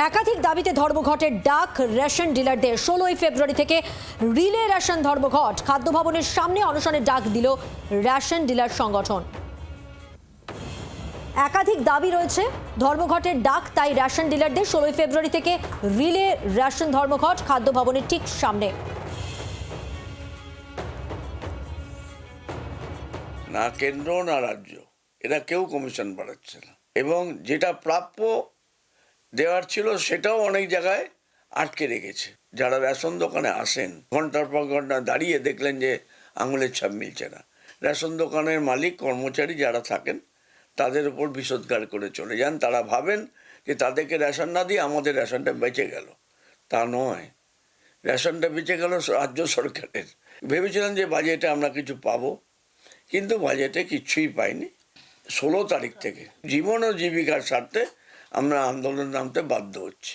একাধিক দাবিতে ধর্মঘটের ডাক রেশন ডিলারদের। 16ই ফেব্রুয়ারি থেকে রিলে রেশন ধর্মঘট। খাদ্য ভবনের সামনে অনশনের ডাক দিল রেশন ডিলার সংগঠন। একাধিক দাবি রয়েছে, ধর্মঘটের ডাক তাই রেশন ডিলারদের। 16ই ফেব্রুয়ারি থেকে রিলে রেশন ধর্মঘট খাদ্য ভবনের ঠিক সামনে। না কেন্দ্র না রাজ্য, এরা কেউ কমিশন বাড়াচ্ছে না, এবং যেটা প্রাপ্য দেওয়ার ছিল সেটাও অনেক জায়গায় আটকে রেখেছে। যারা রেশন দোকানে আসেন, ঘন্টার পর ঘন্টা দাঁড়িয়ে দেখলেন যে আঙুলের ছাপ মিলছে না। রেশন দোকানের মালিক কর্মচারী যারা থাকেন তাদের উপর বিষোদ্গার করে চলে যান। তারা ভাবেন যে তাদেরকে রেশন না দিয়ে আমাদের রেশনটা বেঁচে গেল। তা নয়, রেশনটা বেঁচে গেল রাজ্য সরকারের। ভেবেছিলাম যে বাজেটে আমরা কিছু পাবো, কিন্তু বাজেটে কিচ্ছুই পাইনি। 16 তারিখ থেকে জীবন ও জীবিকার স্বার্থে আমরা আন্দোলন নামতে বাধ্য হচ্ছি।